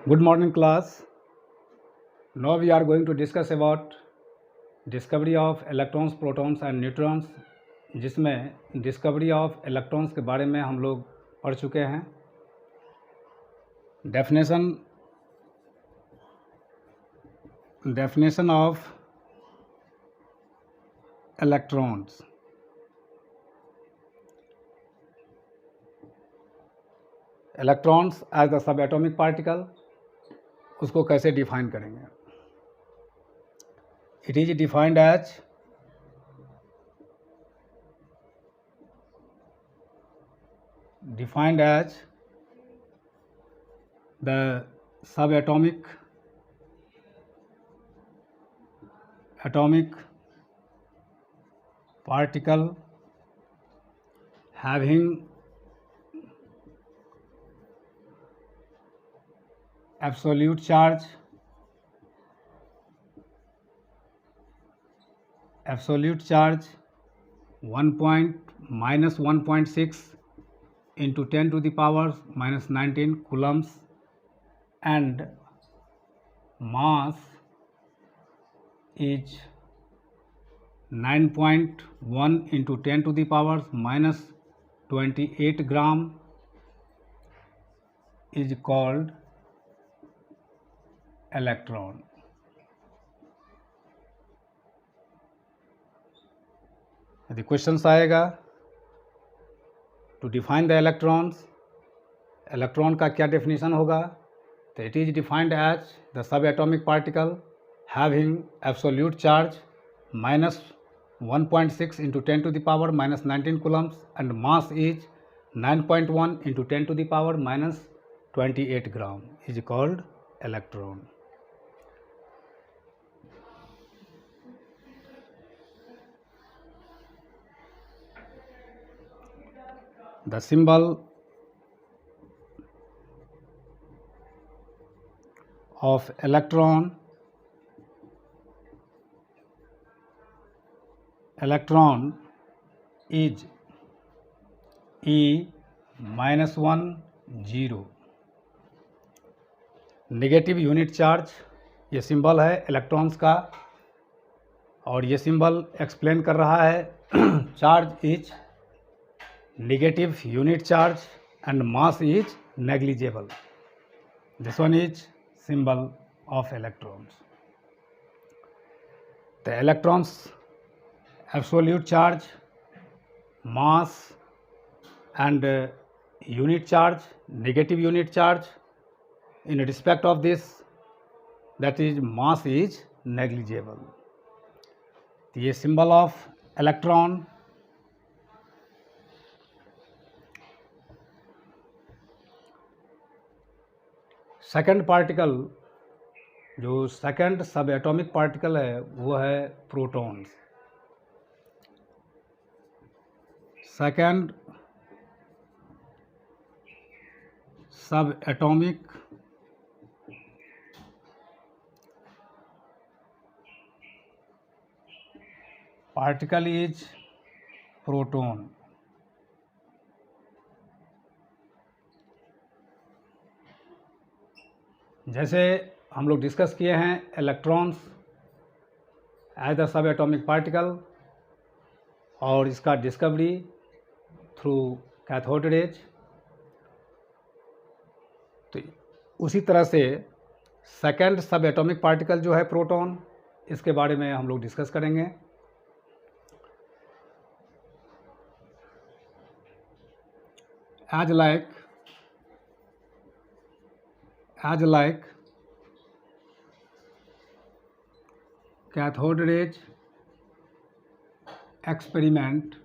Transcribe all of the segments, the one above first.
Good morning, class. Now we are going to discuss about discovery of electrons, protons and neutrons, जिसमें discovery of electrons के बारे में हम लोग पढ़ चुके हैं. Definition of electrons. Electrons as the subatomic particle, उसको कैसे डिफाइन करेंगे. It is defined as the subatomic particle having absolute charge -1.6 into 10 to the power -19 coulombs and mass is 9.1 into 10 to the power -28 gram is called electron. यदि questions आएगा to define the electrons, electron का क्या definition होगा, तो it is defined as the subatomic particle having absolute charge -1.6 into 10 to the power -19 coulombs and mass is 9.1 into 10 to the power -28 gram is called electron. The symbol of electron is E-1 0. Negative unit charge ये symbol है electrons का, और ये symbol explain कर रहा है charge is negative unit charge and mass is negligible. This one is symbol of electrons. The electrons absolute charge, mass and unit charge, negative unit charge, in respect of this, that is mass is negligible. ये symbol of electron. Second particle, जो second subatomic particle है, वो है protons. Second subatomic particle is proton. जैसे हम लोग discuss किए हैं electrons as the subatomic particle, और इसका डिस्कवरी थ्रू कैथोड रेज, तो उसी तरह से सेकंड सब एटॉमिक पार्टिकल जो है प्रोटॉन, इसके बारे में हम लोग डिस्कस करेंगे. As like cathode rays experiment,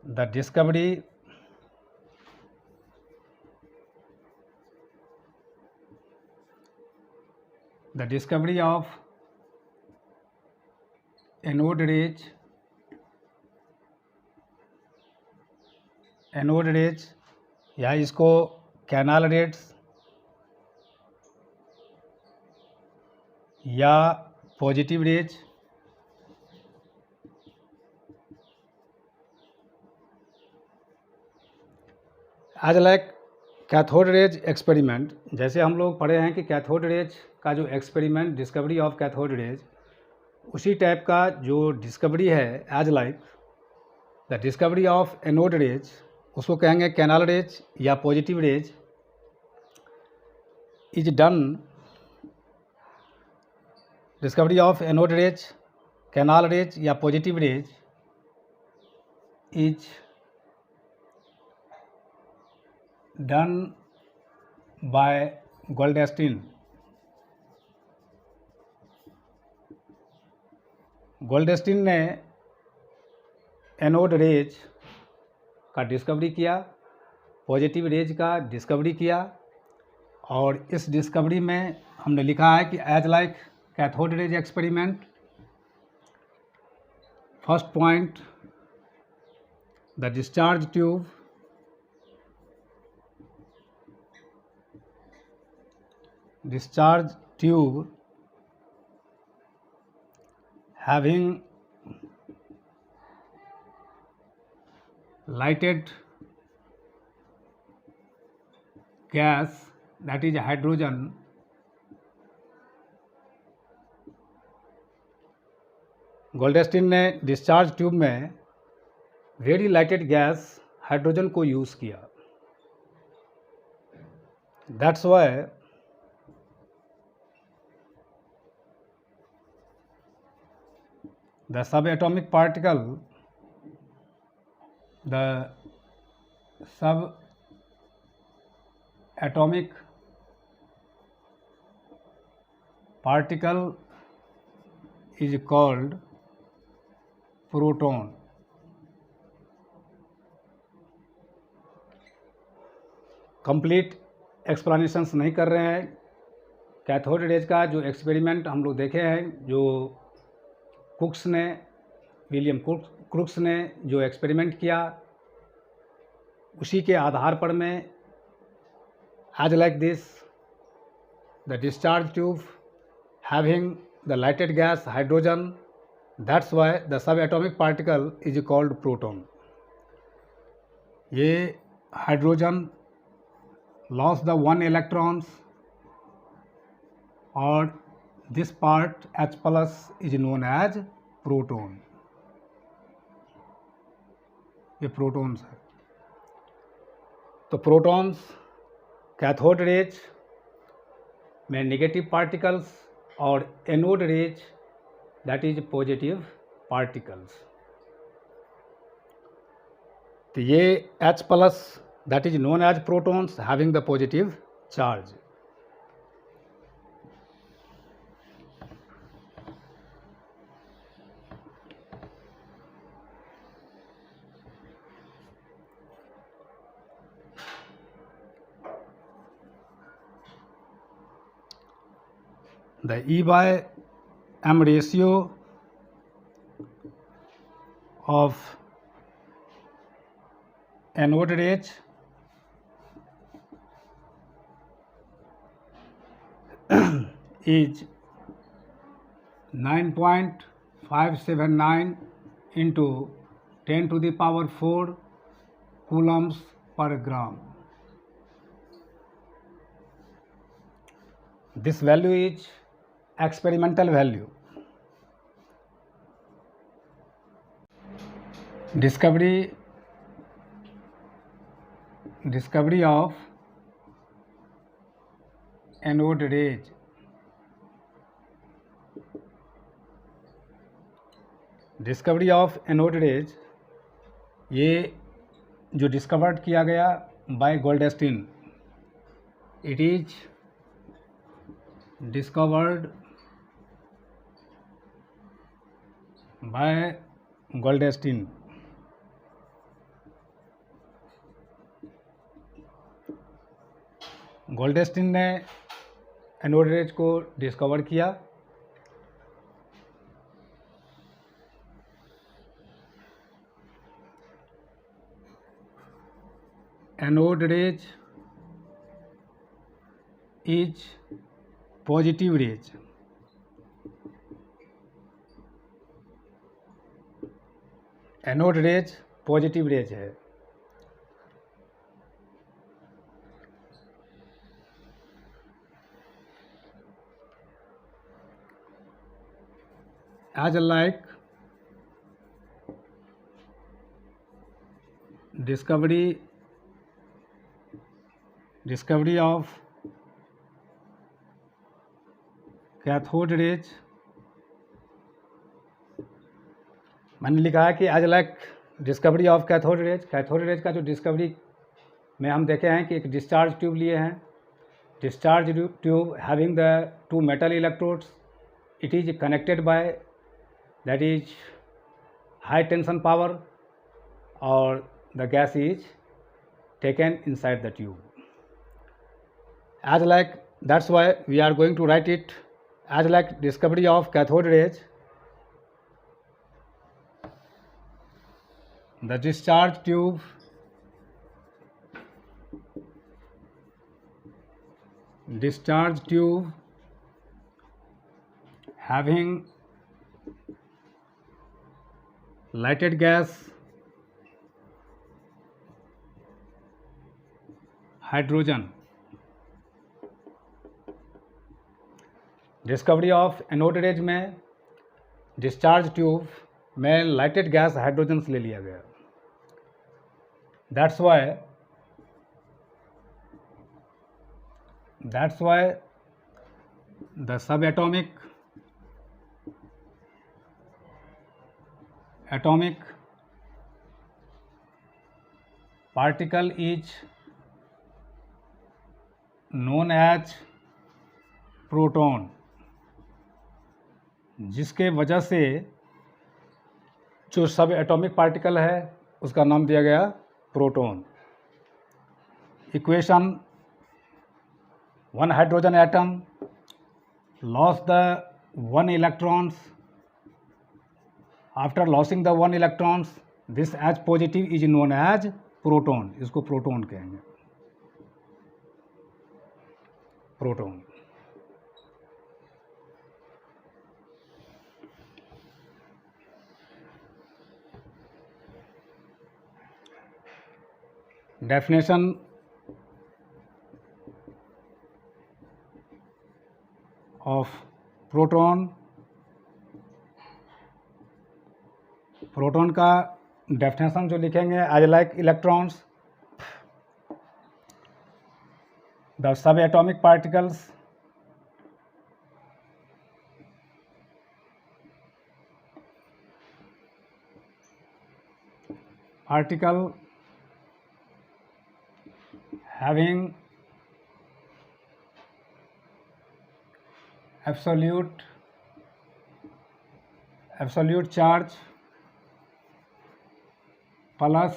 the discovery of anode rays या इसको कैनाल रेड्स या positive rays as like cathode rays experiment, जैसे हम लोग पढ़े हैं कि कैथोड रेज का जो experiment, discovery of cathode rays, उसी टाइप का जो डिस्कवरी है as like the discovery of anode rays, उसको कहेंगे कैनाल रेज या positive rays, is done. Discovery of anode rays, canal rays या positive rays is done by Goldstein. Goldstein ने anode rays का डिस्कवरी किया, पॉजिटिव रेज का discovery किया, और इस डिस्कवरी में हमने लिखा है कि as like cathode rays experiment, first point the discharge tube having lighted gas, that is hydrogen, Goldstein ने डिस्चार्ज ट्यूब में वेरी लाइटेड गैस हाइड्रोजन को यूज़ किया। That's why the subatomic particle is called proton। Complete explanations नहीं कर रहे हैं। Cathode rays का जो एक्सपेरिमेंट हम लोग देखे हैं, जो विलियम क्रुक्स ने जो एक्सपेरिमेंट किया, उसी के आधार पर मैं as like this the discharge tube having the lighted gas hydrogen, that's why the subatomic particle is called proton. ये हाइड्रोजन लॉस द 1 इलेक्ट्रॉन्स और this part H plus is known as proton. ये protons है। तो protons cathode rays में negative particles और anode rays that is positive particles. तो ये H plus that is known as protons having the positive charge. The E by M ratio of anode rays is 9.579 into 10 to the power 4 coulombs per gram. This value is experimental value. Discovery of anode rays. Discovery of anode rays, ये जो discovered किया गया by Goldstein, it is discovered by Goldstein. Goldstein ने anode rays को discover किया। Anode rays is positive rays. Anode rays positive rays है। as like discovery of cathode rays, मैंने लिखा है कि as like discovery of cathode rays. Cathode rays का जो डिस्कवरी में हम देखे हैं कि एक डिस्चार्ज ट्यूब लिए हैं, discharge tube having the two metal electrodes, it is connected by that is high tension power और the gas is taken inside the tube. As like that's why we are going to write it as like discovery of cathode rays, the discharge tube having lighted gas hydrogen, discovery of anode rays में discharge tube में lighted gas hydrogen ले लिया गया। That's why the subatomic particle is known as proton, जिसके वजह से जो सब एटॉमिक पार्टिकल है उसका नाम दिया गया proton. Equation, one hydrogen atom loss the one electrons, after losing the one electrons this as positive is known as proton, इसको प्रोटॉन कहेंगे, proton. Definition of proton, proton का डेफिनेशन जो लिखेंगे, as like electrons the subatomic particles having absolute charge plus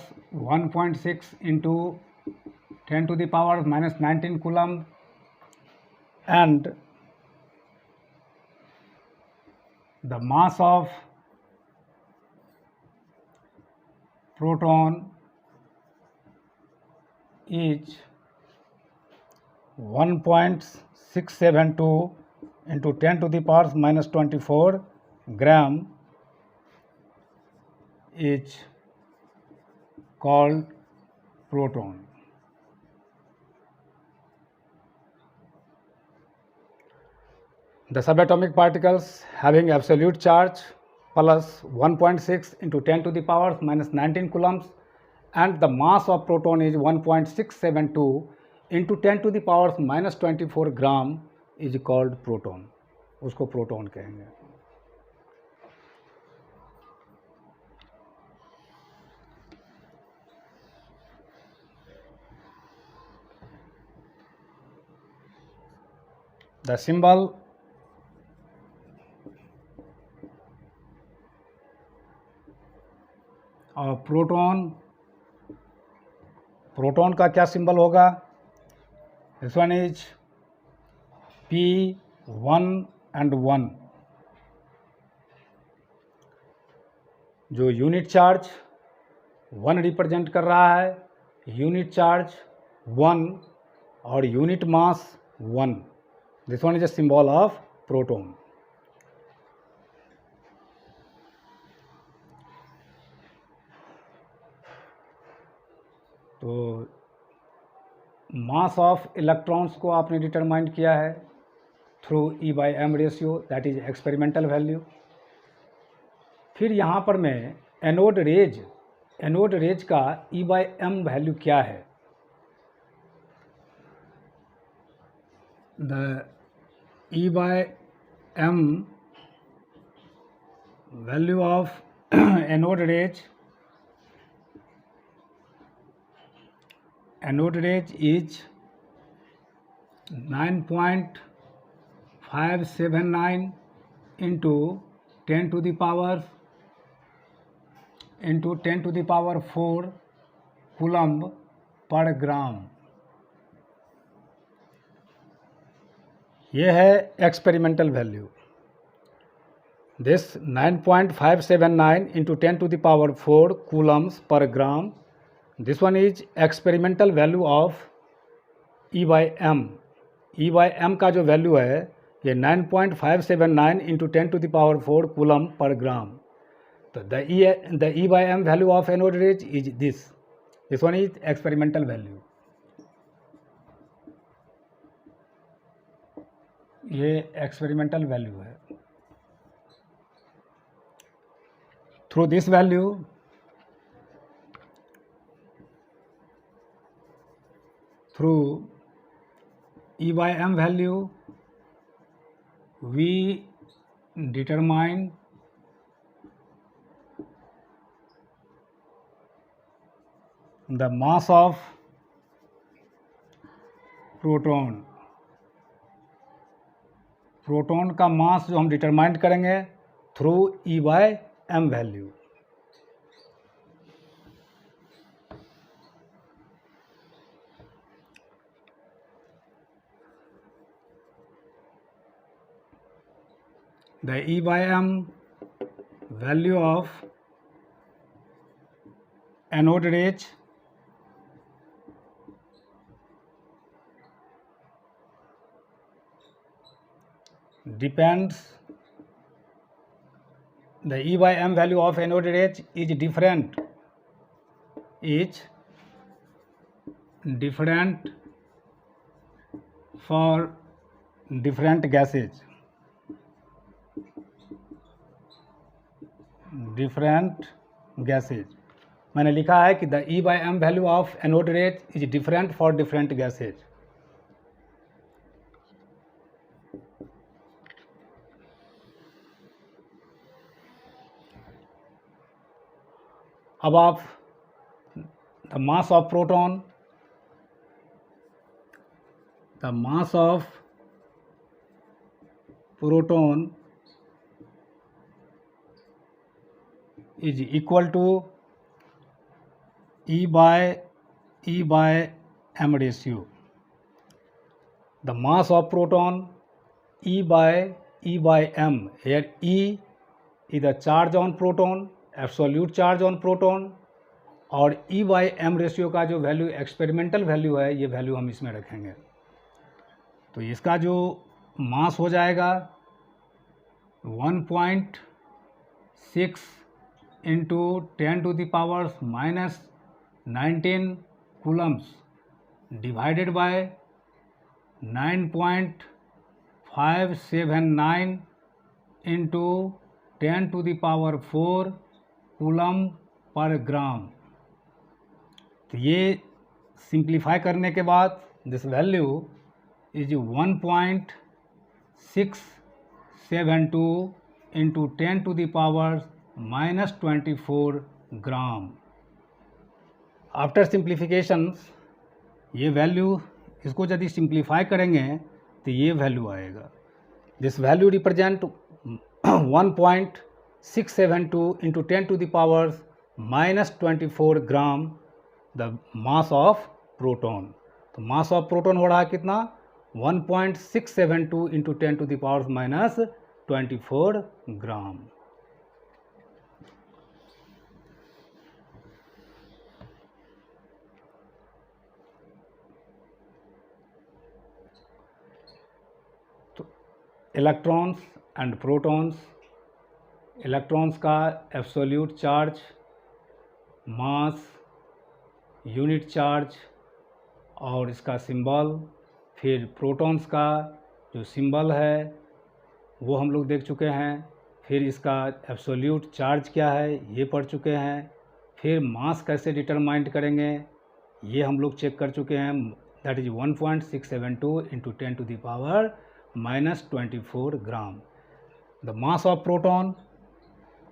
1.6 into 10 to the power minus 19 coulomb, and the mass of proton is 1.672 into 10 to the power minus 24 gram is called proton. The subatomic particles having absolute charge plus 1.6 into 10 to the power minus 19 coulombs, and the mass of proton is 1.672 into 10 to the power minus 24 gram is called proton, उसको proton कहेंगे। The symbol of proton, proton का क्या symbol होगा? This one is P1 and 1। जो unit charge 1 represent कर रहा है, unit charge 1 और unit mass 1, this one is a symbol of proton. तो मास ऑफ इलेक्ट्रॉन्स को आपने डिटरमाइन किया है through E/m ratio, that is experimental value. फिर यहाँ पर मैं एनोड रेज का E/m वैल्यू क्या है, the E/m value of anode rays is 9.579 into 10 to the power 4 coulomb पर ग्राम। ये है experimental value. This 9.579 into 10 to the power 4 coulombs per gram. This one is experimental value of E/m. E/m का जो value है ये 9.579 into 10 to the power 4 coulomb पर ग्राम। तो the E/m value of anode rate is this. This one is experimental value. ये experimental value है। Through this value through E/m value we determine the mass of proton का मास जो हम determine करेंगे through E/m value. The E/m value of anode rate depends. The E/m value of anode rate is different for different gases. मैंने लिखा है कि the E/m value of anode rate is different for different gases. अब आप the mass of proton is equal to E/m ratio. The mass of proton E/m. Here E is the charge on proton, absolute charge on proton, और E/m ratio का जो value experimental value है ये value हम इसमें रखेंगे। तो इसका जो मास हो जाएगा 1.6 into 10 to the power -19 coulombs divided by 9.579 into 10 to the power 4 coulomb पर ग्राम। तो ये सिंप्लीफाई करने के बाद this value is 1.672 into 10 to the power -24 gram. After simplifications ये वैल्यू इसको यदि सिंप्लीफाई करेंगे तो ये वैल्यू आएगा। This value represent 1.672 into 10 to the power -24 gram the mass of proton. तो मास ऑफ प्रोटॉन हो रहा है कितना 1.672 into 10 to the power -24 gram. Electrons and protons. Electrons का एब्सोल्यूट चार्ज, मास, यूनिट चार्ज और इसका सिंबल। फिर प्रोटॉन्स का जो सिंबल है वो हम लोग देख चुके हैं। फिर इसका एब्सोल्यूट चार्ज क्या है ये पढ़ चुके हैं, फिर मास कैसे डिटरमाइंड करेंगे ये हम लोग चेक कर चुके हैं, that is 1.672 into 10⁻⁻24 gram. The mass of proton,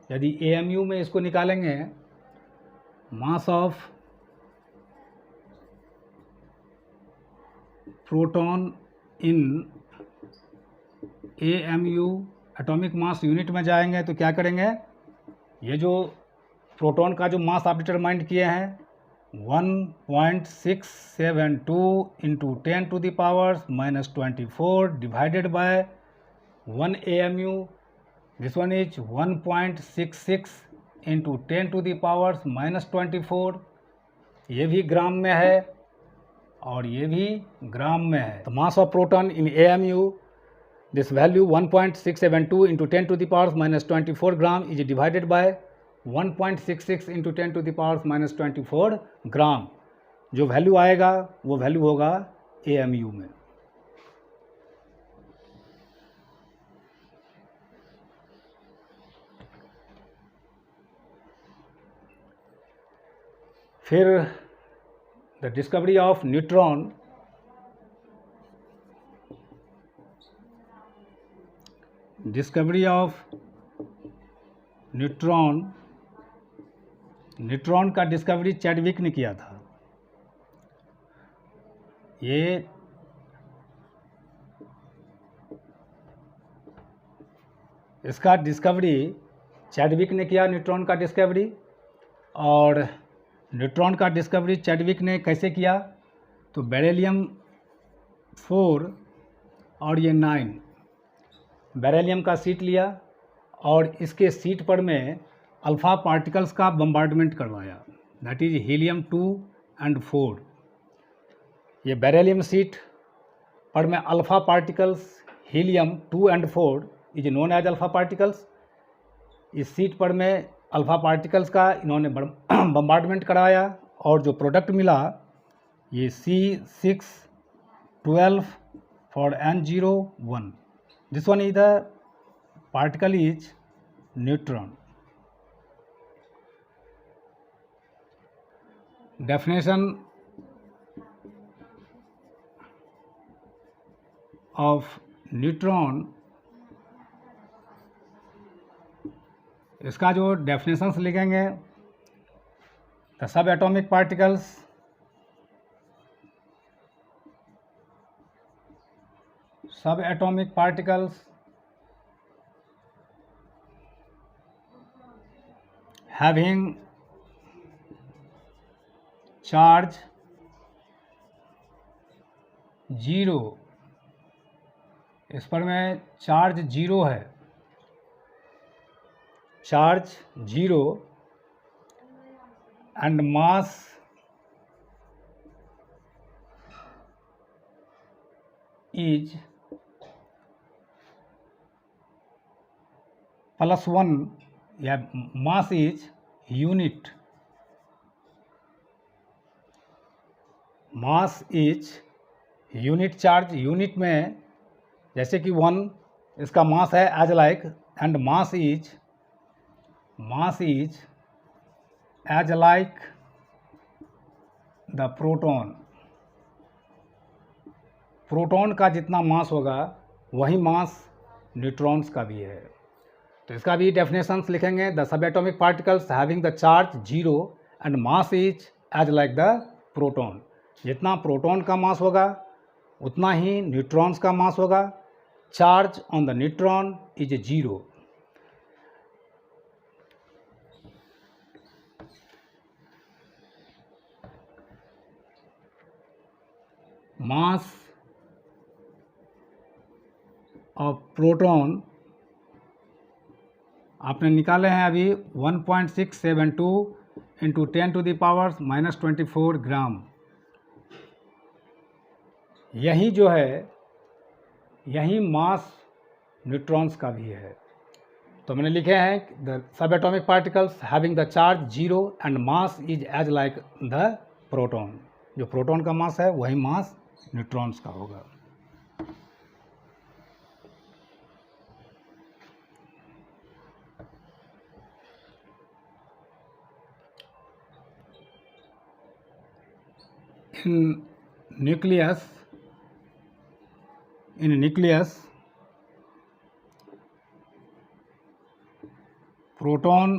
यदि AMU में इसको निकालेंगे, मास of proton in AMU, atomic mass unit में जाएंगे तो क्या करेंगे, ये जो प्रोटॉन का जो मास आप डिटरमाइंड किए हैं 1.672 into 10⁻⁻24 divided by 1 AMU, this one is 1.66 into 10⁻⁻24, ये भी ग्राम में है और ये भी ग्राम में है। The mass of proton in AMU, this value 1.672 into 10⁻⁻24 gram is divided by 1.66 into 10⁻⁻24 ग्राम। जो वैल्यू आएगा वो वैल्यू होगा AMU में। फिर the discovery of neutron, discovery of neutron, neutron का डिस्कवरी चैडविक ने किया था। ये इसका डिस्कवरी चैडविक ने किया, न्यूट्रॉन का डिस्कवरी। और न्यूट्रॉन का डिस्कवरी चैडविक ने कैसे किया, तो बेरिलियम 4 और ये 9 बेरिलियम का सीट लिया और इसके सीट पर में अल्फ़ा पार्टिकल्स का बम्बार्डमेंट करवाया, दैट इज हीलियम 2 एंड 4। ये बेरिलियम सीट पर में alpha particles helium 2 and 4 is known as alpha particles. इस सीट पर में अल्फ़ा पार्टिकल्स का इन्होंने बम्बार्डमेंट कराया और जो प्रोडक्ट मिला ये C612 for N01, this one is the particle is neutron. Definition of neutron, इसका जो डेफिनेशंस लिखेंगे, the subatomic particles subatomic particles having charge 0, इस पर में चार्ज 0 है, चार्ज 0 एंड मास इज +1 या mass is unit, mass is unit charge, unit में जैसे कि 1 इसका मास है as like, and mass is as like the proton, proton का जितना मास होगा वही मास न्यूट्रॉन्स का भी है। तो इसका भी डेफिनेशंस लिखेंगे, the subatomic particles having the charge 0 and mass is as like the proton, जितना प्रोटॉन का मास होगा उतना ही न्यूट्रॉन्स का मास होगा। Charge on the neutron is 0। Mass of proton आपने निकाले हैं अभी 1.672 इंटू 10⁻⁻24 ग्राम। यही जो है यही मास न्यूट्रॉन्स का भी है। तो मैंने लिखे हैं the subatomic particles having the charge 0 and mass is as like the proton, जो प्रोटॉन का मास है वही मास न्यूट्रॉन्स का होगा। in nucleus proton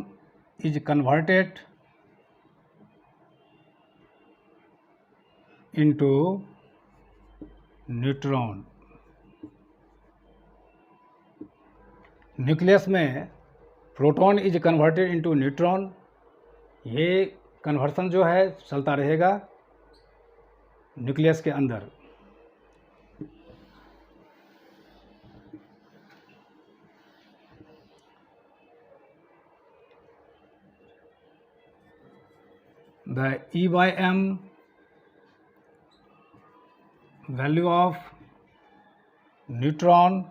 is converted into neutron. Nucleus में proton is converted into neutron, ये कन्वर्सन जो है चलता रहेगा न्यूक्लियस के अंदर। The E/m value of neutron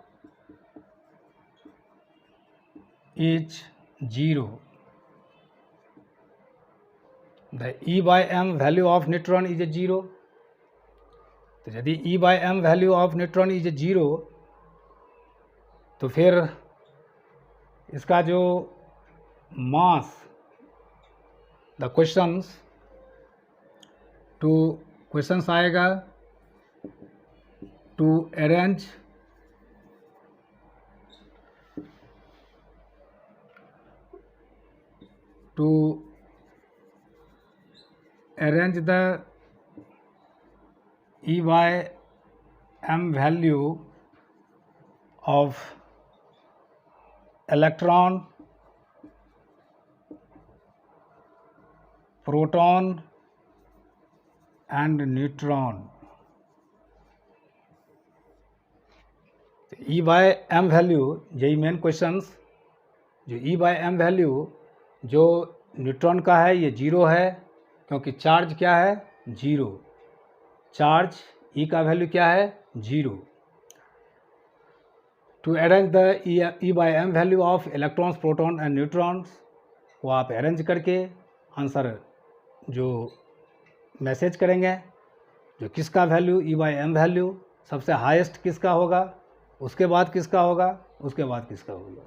is 0. The E/m value of neutron is 0. तो यदि E/m value of neutron is 0 तो फिर इसका जो मास, द क्वेश्चंस आएगा to arrange the E/m value of electron, proton and neutron। E/m value, यही main questions, जो E/m value जो न्यूट्रॉन का है ये 0 है, क्योंकि चार्ज क्या है 0, चार्ज E का वैल्यू क्या है 0। To arrange the E/m value of electrons, proton and neutrons को आप अरेंज करके आंसर जो मैसेज करेंगे, जो किसका वैल्यू E/m वैल्यू सबसे हाईएस्ट किसका होगा, उसके बाद किसका होगा, उसके बाद किसका होगा।